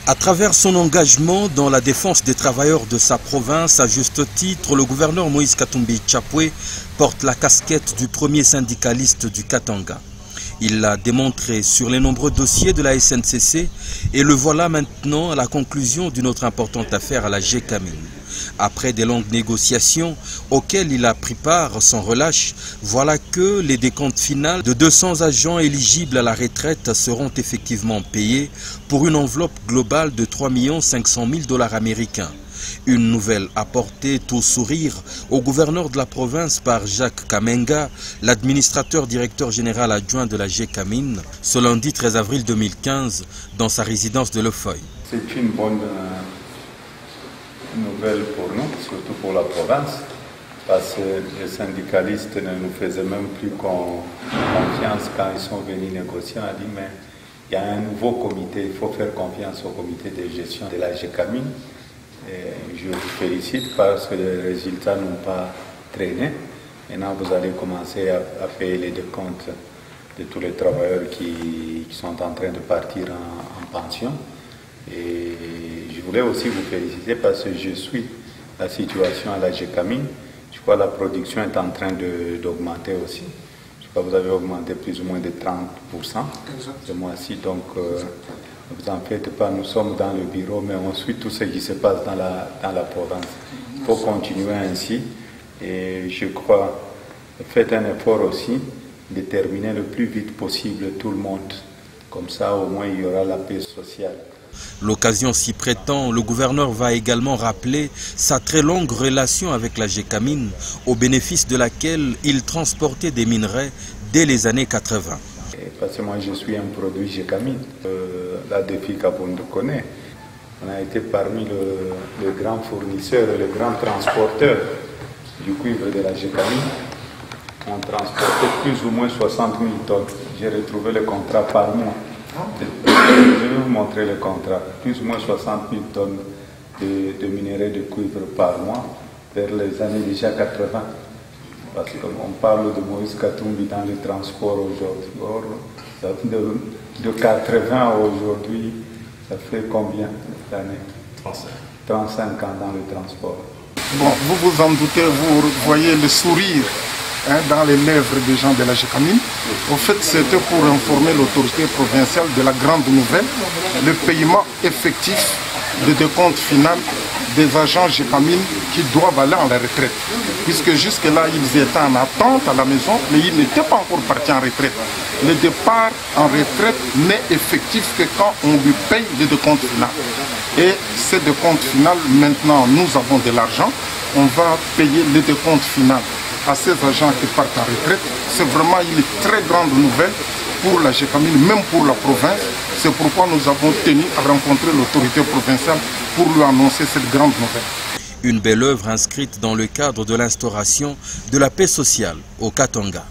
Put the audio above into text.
À travers son engagement dans la défense des travailleurs de sa province, à juste titre, le gouverneur Moïse Katumbi Tchapoué porte la casquette du premier syndicaliste du Katanga. Il l'a démontré sur les nombreux dossiers de la SNCC et le voilà maintenant à la conclusion d'une autre importante affaire à la GECAMIN. Après des longues négociations auxquelles il a pris part sans relâche, voilà que les décomptes finales de 200 agents éligibles à la retraite seront effectivement payés pour une enveloppe globale de 3 500 000 $ américains. Une nouvelle apportée tout sourire au gouverneur de la province par Jacques Kamenga, l'administrateur directeur général adjoint de la GECAMIN, ce lundi 13 avril 2015, dans sa résidence de Lefeuille. C'est une bonne nouvelle pour nous, surtout pour la province, parce que les syndicalistes ne nous faisaient même plus confiance quand ils sont venus négocier. On a dit, mais il y a un nouveau comité, il faut faire confiance au comité de gestion de la GECAMIN. Et je vous félicite parce que les résultats n'ont pas traîné. Maintenant, vous allez commencer à payer les décomptes de tous les travailleurs qui sont en train de partir en pension. Et je voulais aussi vous féliciter parce que je suis la situation à la GECAMIN. Je crois que la production est en train d'augmenter aussi. Je crois que vous avez augmenté plus ou moins de 30% ce mois-ci. Donc, ne vous en faites pas, nous sommes dans le bureau, mais on suit tout ce qui se passe dans la province. Il faut continuer ainsi. Et je crois, faites un effort aussi de terminer le plus vite possible tout le monde. Comme ça, au moins, il y aura la paix sociale. L'occasion s'y prétend, le gouverneur va également rappeler sa très longue relation avec la GECAMIN, au bénéfice de laquelle il transportait des minerais dès les années 80. Parce que moi je suis un produit GECAMIN, la défi Kaboundou connaît. On a été parmi les grands fournisseurs et les grands transporteurs du cuivre de la GECAMIN. On transportait plus ou moins 60 000 tonnes. J'ai retrouvé le contrat par mois. Je vais vous montrer le contrat. Plus ou moins 60 000 tonnes de minerais de cuivre par mois vers les années déjà 80. Parce qu'on parle de Moïse Katumbi dans le transport aujourd'hui. Or, de 80 à aujourd'hui, ça fait combien d'années? 35 ans dans le transport. Bon, vous vous en doutez, vous voyez le sourire dans les lèvres des gens de la GECAMIN. En fait, c'était pour informer l'autorité provinciale de la grande nouvelle, le paiement effectif de décompte final des agents GECAMIN qui doivent aller en la retraite. Puisque jusque-là, ils étaient en attente à la maison, mais ils n'étaient pas encore partis en retraite. Le départ en retraite n'est effectif que quand on lui paye le décompte final. Et ce décompte final, maintenant, nous avons de l'argent, on va payer le décompte final à ces agents qui partent en retraite. C'est vraiment une très grande nouvelle pour la GECAMIN, même pour la province. C'est pourquoi nous avons tenu à rencontrer l'autorité provinciale pour lui annoncer cette grande nouvelle. Une belle œuvre inscrite dans le cadre de l'instauration de la paix sociale au Katanga.